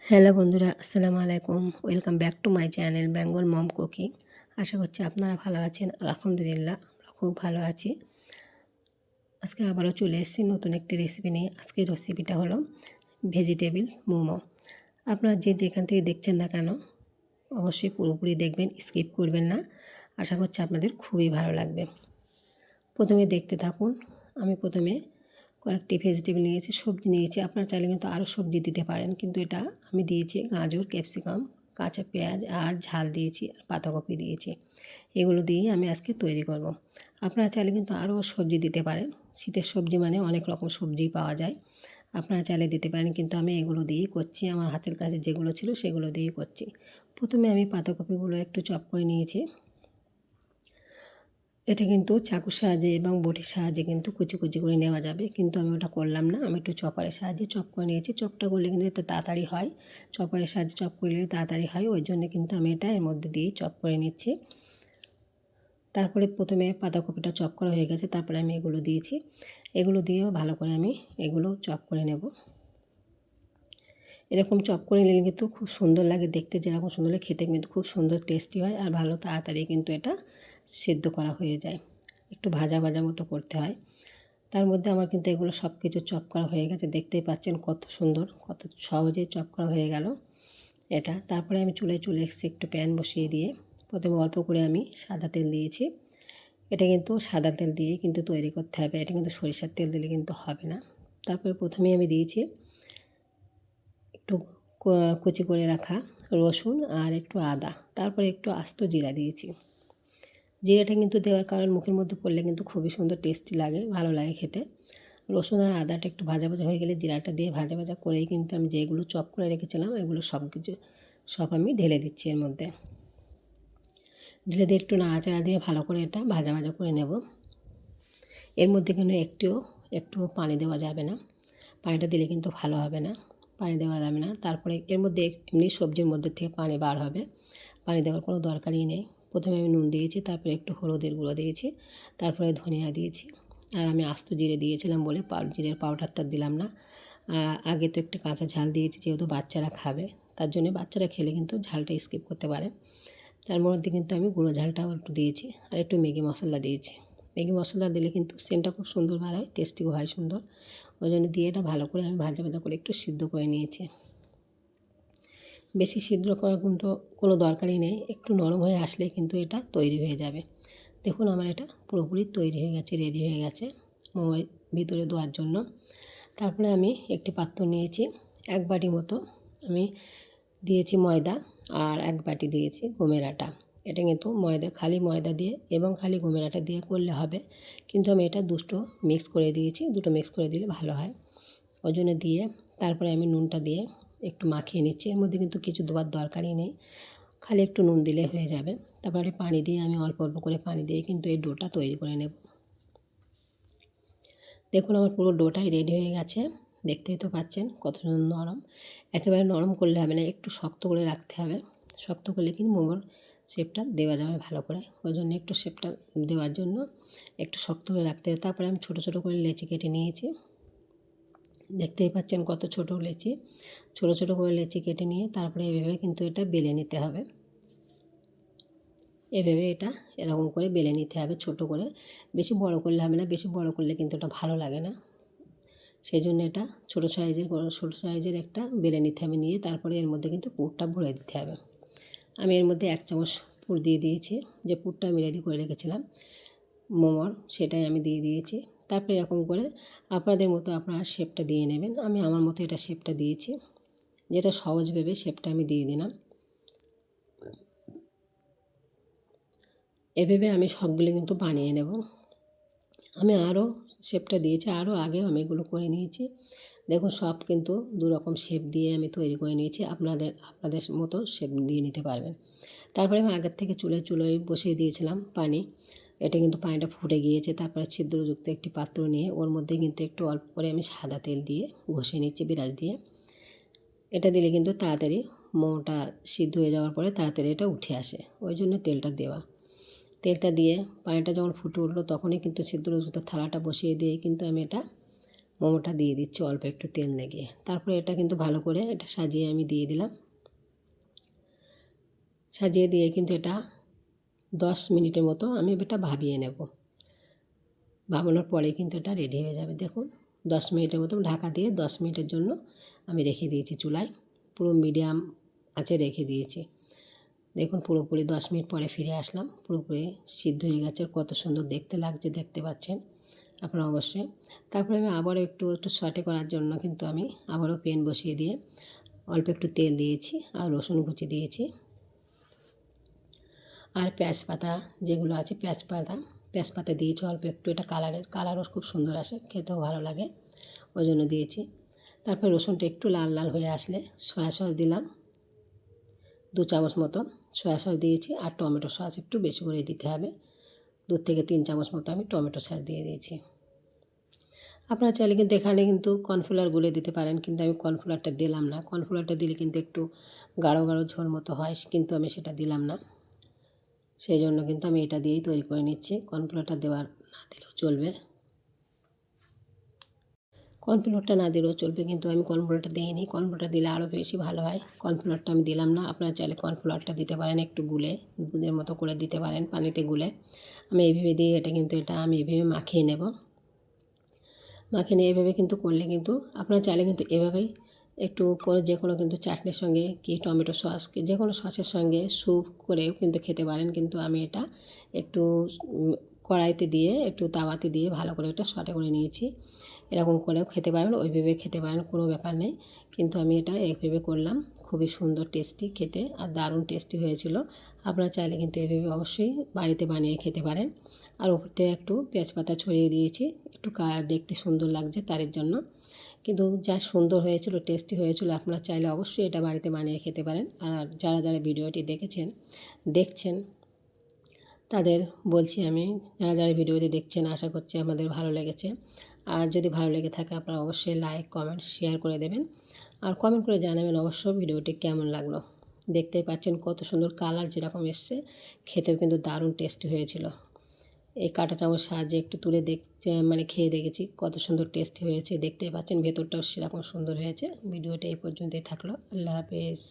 Hello বন্ধুরা, আসসালামু আলাইকুম। Welcome back to my channel Bengal mom cooking. আশা করছি আপনারা ভালো আছেন। আলহামদুলিল্লাহ আমরা খুব ভালো আছি। আজকে আবারও চলে এসেছি নতুন একটি রেসিপি নিয়ে। আজকের রেসিপিটা হলো ভেজিটেবল মোমো। আপনারা যে যেখান থেকে দেখছেন না কেন অবশ্যই পুরোপুরি দেখবেন, স্কিপ করবেন না। আশা করছি আপনাদের খুবই ভালো লাগবে। প্রথমে দেখতে থাকুন। আমি প্রথমে কয়েকটি ভেজিটেবল নিয়েছি, সবজি নিয়েছি। আপনারা চাইলে কিন্তু আরও সবজি দিতে পারেন, কিন্তু এটা আমি দিয়েছি গাজর, ক্যাপসিকাম, কাঁচা পেঁয়াজ আর ঝাল দিয়েছি, আর পাতাকপি দিয়েছি। এগুলো দিয়েই আমি আজকে তৈরি করব। আপনারা চাইলে কিন্তু আরও সবজি দিতে পারেন। শীতের সবজি মানে অনেক রকম সবজি পাওয়া যায়, আপনারা চাইলে দিতে পারেন, কিন্তু আমি এগুলো দিয়েই করছি। আমার হাতের কাছে যেগুলো ছিল সেগুলো দিয়েই করছি। প্রথমে আমি পাতাকপিগুলো একটু চপ করে নিয়েছি। এটা কিন্তু চাকুর সাহায্যে এবং বটির সাহায্যে কিন্তু কুচি কুচি করে নেওয়া যাবে, কিন্তু আমি ওটা করলাম না। আমি একটু চপারের সাহায্যে চপ করে নিয়েছি। চপটা করলে কিন্তু এটা তাড়াতাড়ি হয়, চপারের সাহায্যে চপ করলে তাড়াতাড়ি হয়। ওই জন্য কিন্তু আমি এটা এর মধ্যে দিয়েই চপ করে নিচ্ছি। তারপরে প্রথমে পাতাকপিটা চপ করা হয়ে গেছে, তারপরে আমি এগুলো দিয়েছি। এগুলো দিয়েও ভালো করে আমি এগুলো চপ করে নেব। এরকম চপ করে নিলে কিন্তু খুব সুন্দর লাগে দেখতে, যেরকম সুন্দর লাগে খেতে কিন্তু খুব সুন্দর টেস্টি হয়, আর ভালো তাড়াতাড়ি কিন্তু এটা সেদ্ধ করা হয়ে যায়। একটু ভাজা ভাজা মতো করতে হয়। তার মধ্যে আমার কিন্তু এগুলো সব কিছু চপ করা হয়ে গেছে। দেখতেই পাচ্ছেন কত সুন্দর, কত সহজে চপ করা হয়ে গেল এটা। তারপরে আমি চুলায় চলে এসেছি, একটু প্যান বসিয়ে দিয়ে প্রথমে অল্প করে আমি সাদা তেল দিয়েছি। এটা কিন্তু সাদা তেল দিয়ে কিন্তু তৈরি করতে হবে, এটা কিন্তু সরিষার তেল দিলে কিন্তু হবে না। তারপরে প্রথমেই আমি দিয়েছি একটু কুচি করে রাখা রসুন আর একটু আদা, তারপরে একটু আস্ত জিরা দিয়েছি। জিরাটা কিন্তু দেওয়ার কারণ মুখের মধ্যে পড়লে কিন্তু খুবই সুন্দর টেস্টি লাগে, ভালো লাগে খেতে। রসুন আর আদাটা একটু ভাজা ভাজা হয়ে গেলে জিরাটা দিয়ে ভাজা ভাজা করেই কিন্তু আমি যেগুলো চপ করে রেখেছিলাম এগুলো সব আমি ঢেলে দিচ্ছি এর মধ্যে। ঢেলে দিয়ে একটু নাড়াচাড়া দিয়ে ভালো করে এটা ভাজা ভাজা করে নেব। এর মধ্যে কিন্তু একটুও পানি দেওয়া যাবে না, পানিটা দিলে কিন্তু ভালো হবে না, পানি দেওয়া যাবে না। তারপরে এর মধ্যে এমনি সবজির মধ্যে থেকে পানি বার হবে, পানি দেওয়ার কোনো দরকারই নেই। প্রথমে আমি নুন দিয়েছি, তারপরে একটু হলুদের গুঁড়ো দিয়েছি, তারপরে ধনিয়া দিয়েছি। আর আমি আস্ত জিরে দিয়েছিলাম বলে জিরের পাউডারটা দিলাম না। আগে তো একটু কাঁচা ঝাল দিয়েছি, যেহেতু বাচ্চারা খাবে, তার জন্য বাচ্চারা খেলে কিন্তু ঝালটা স্কিপ করতে পারে। তার মধ্যে কিন্তু আমি গুঁড়ো ঝালটাও একটু দিয়েছি, আর একটু ম্যাগি মশলা দিয়েছি। ম্যাগি মশলা দিলে কিন্তু সেন্টটা খুব সুন্দর বার হয়, টেস্টিও হয় সুন্দর। ওই জন্য দিয়ে এটা ভালো করে আমি ভাজা ভাজা করে একটু সিদ্ধ করে নিয়েছি। বেশি সিদ্ধ করার কিন্তু কোনো দরকারই নেই, একটু নরম হয়ে আসলে কিন্তু এটা তৈরি হয়ে যাবে। দেখুন আমার এটা পুরোপুরি তৈরি হয়ে গেছে, রেডি হয়ে গেছে মোমোর ভিতরে দেওয়ার জন্য। তারপরে আমি একটি পাত্র নিয়েছি, 1 বাটি মতো আমি দিয়েছি ময়দা, আর 1 বাটি দিয়েছি গমের আটা। এটা কিন্তু খালি ময়দা দিয়ে এবং খালি গমের আটা দিয়ে করলে হবে, কিন্তু আমি এটা দুটো মিক্স করে দিয়েছি, দুটো মিক্স করে দিলে ভালো হয়। ওই জন্য দিয়ে তারপরে আমি নুনটা দিয়ে একটু মাখিয়ে নিচ্ছি। এর মধ্যে কিন্তু কিছু দেওয়ার দরকারই নেই, খালি একটু নুন দিলে হয়ে যাবে। তারপরে পানি দিয়ে আমি অল্প অল্প করে পানি দিয়ে কিন্তু এই ডোটা তৈরি করে নেব। দেখুন আমার পুরো ডোটাই রেডি হয়ে গেছে, দেখতেই তো পাচ্ছেন কত সুন্দর নরম। একেবারে নরম করলে হবে না, একটু শক্ত করে রাখতে হবে। শক্ত করলে কিন্তু মোমোর শেপটা দেওয়া যাবে ভালো করে। ওই জন্য একটু শেপটা দেওয়ার জন্য একটু শক্ত করে রাখতে হবে। তারপরে আমি ছোটো ছোটো করে লেচি কেটে নিয়েছি। দেখতেই পাচ্ছেন কত ছোটো লেচি, ছোটো ছোটো করে লেচি কেটে নিয়ে তারপরে এভাবে কিন্তু এটা বেলে নিতে হবে। এভাবে এটা এরকম করে বেলে নিতে হবে ছোটো করে, বেশি বড় করলে হবে না, বেশি বড় করলে কিন্তু এটা ভালো লাগে না। সেই জন্য এটা ছোটো সাইজের একটা বেলে নিতে হবে, নিয়ে তারপরে এর মধ্যে কিন্তু পুরটা ভরে দিতে হবে। আমি এর মধ্যে 1 চামচ পুর দিয়ে দিয়েছি, যে পুরটা আমি রেডি করে রেখেছিলাম মোমোর, সেটাই আমি দিয়ে দিয়েছি। তারপরে এরকম করে আপনাদের মতো আপনারা শেপটা দিয়ে নেবেন। আমি আমার মতো এটা শেপটা দিয়েছি, যেটা সহজ ভেবে শেপটা আমি দিয়ে দিলাম। এভাবে আমি সবগুলো কিন্তু বানিয়ে নেব। আমি আরও শেপটা দিয়েছি, আরও আগেও আমি এগুলো করে নিয়েছি। দেখুন সব কিন্তু 2 রকম শেপ দিয়ে আমি তৈরি করে নিয়েছি, আপনাদের মতো শেপ দিয়ে নিতে পারবেন। তারপরে আমি আগের থেকে চুলোয় বসিয়ে দিয়েছিলাম পানি। এটা কিন্তু পানিটা ফুটে গিয়েছে। তারপরে ছিদ্রযুক্ত একটি পাত্র নিয়ে ওর মধ্যে কিন্তু একটু অল্প করে আমি সাদা তেল দিয়ে ঘষে নিচ্ছি বিরাস দিয়ে। এটা দিলে কিন্তু তাড়াতাড়ি মোমোটা সিদ্ধ হয়ে যাওয়ার পরে তাড়াতাড়ি এটা উঠে আসে, ওই জন্য তেলটা দেওয়া। তেলটা দিয়ে পানিটা যখন ফুটে উঠলো তখনই কিন্তু ছিদ্রযুক্ত থালাটা বসিয়ে দিয়ে কিন্তু আমি এটা মোমোটা দিয়ে দিচ্ছি অল্প একটু তেল লাগিয়ে। তারপরে এটা কিন্তু ভালো করে এটা সাজিয়ে আমি দিয়ে দিলাম। সাজিয়ে দিয়ে কিন্তু এটা 10 মিনিটের মতো আমি এটা ভাবিয়ে নেব। ভাবানোর পরে কিন্তু এটা রেডি হয়ে যাবে। দেখুন 10 মিনিটের মতো ঢাকা দিয়ে 10 মিনিটের জন্য আমি রেখে দিয়েছি চুলায়, পুরো মিডিয়াম আঁচে রেখে দিয়েছি। দেখুন পুরোপুরি 10 মিনিট পরে ফিরে আসলাম, পুরোপুরি সিদ্ধ হয়ে গেছে। কত সুন্দর দেখতে লাগছে, দেখতে পাচ্ছেন আপনারা অবশ্যই। তারপরে আমি আবারও একটু সটে করার জন্য কিন্তু আমি আবারও প্যান বসিয়ে দিয়ে অল্প একটু তেল দিয়েছি আর রসুন কুচি দিয়েছি আর পেঁয়াজপাতা যেগুলো আছে পেঁয়াজপাতা দিয়েছি অল্প একটু। এটা কালারও খুব সুন্দর আসে, খেতেও ভালো লাগে, ওই জন্য দিয়েছি। তারপর রসুনটা একটু লাল লাল হয়ে আসলে সয়া সস দিলাম 2 চামচ মতো সয়া সস দিয়েছি। আর টমেটো সস একটু বেশি করে দিতে হবে, 2 থেকে 3 চামচ মতো আমি টমেটো সস দিয়ে দিয়েছি। আপনারা চাইলে কিন্তু এখানে কিন্তু কর্নফ্লাওয়ার গুলে দিতে পারেন, কিন্তু আমি কর্নফ্লাওয়ারটা দিলাম না। কর্নফ্লাওয়ারটা দিলে কিন্তু একটু গাঢ় গাঢ় ঝোল মতো হয়, কিন্তু আমি সেটা দিলাম না। সেই জন্য কিন্তু আমি এটা দিয়েই তৈরি করে নিচ্ছি। কর্নফ্লাওয়ারটা না দিলেও চলবে, কর্নফ্লাওয়ারটা না দিলেও চলবে, কিন্তু আমি কর্নফ্লাওয়ারটা দিইনি। কর্নফ্লাওয়ারটা দিলে আরও বেশি ভালো হয়। কর্নফ্লাওয়ারটা আমি দিলাম না। আপনারা চাইলে কর্নফ্লাওয়ারটা দিতে পারেন, একটু দুধের মতো করে দিতে পারেন, পানিতে গুলে। আমি এইভাবে দিয়ে এটা আমি এইভাবে মাখিয়ে নেব। মাখিয়ে নিয়ে এভাবে কিন্তু করলে কিন্তু আপনারা চাইলে কিন্তু এভাবেই একটু করে যে কোনো কিন্তু চাটনির সঙ্গে কি টমেটো সস কি যে কোনো সসের সঙ্গে স্যুপ করেও কিন্তু খেতে পারেন। কিন্তু আমি এটা একটু কড়াইতে দিয়ে একটু তাওয়াতে দিয়ে ভালো করে এটা সটে করে নিয়েছি। এরকম করেও খেতে পারেন, ওইভাবে খেতে পারেন, কোনো ব্যাপার নেই। কিন্তু আমি এটা এইভাবে করলাম, খুবই সুন্দর টেস্টি খেতে আর দারুণ টেস্টি হয়েছিল। আপনারা চাইলে কিন্তু এইভাবে অবশ্যই বাড়িতে বানিয়ে খেতে পারেন। আর উপর থেকে একটু তেজপাতা ছড়িয়ে দিয়েছি, একটু দেখতে সুন্দর লাগছে তার জন্য। কিন্তু যা সুন্দর হয়েছিল, টেস্টি হয়েছিল। আপনারা চাইলে অবশ্যই এটা বাড়িতে বানিয়ে খেতে পারেন। আর যারা ভিডিওটি দেখছেন তাদের বলছি আমি, যারা ভিডিওটি দেখছেন আশা করছি আমাদের ভালো লেগেছে। আর যদি ভালো লেগে থাকে আপনারা অবশ্যই লাইক কমেন্ট শেয়ার করে দেবেন আর কমেন্ট করে জানাবেন অবশ্যই ভিডিওটি কেমন লাগলো। দেখতেই পাচ্ছেন কত সুন্দর কালার যেরকম এসছে, খেতেও কিন্তু দারুণ টেস্টি হয়েছিল। এই কাঁটা চামচ সাহায্যে একটু তুলে খেয়ে দেখেছি, কত সুন্দর টেস্টি হয়েছে। দেখতেই পাচ্ছেন ভেতরটাও সেরকম সুন্দর হয়েছে। ভিডিওটা এই পর্যন্তই থাকলো। আল্লাহ হাফেজ।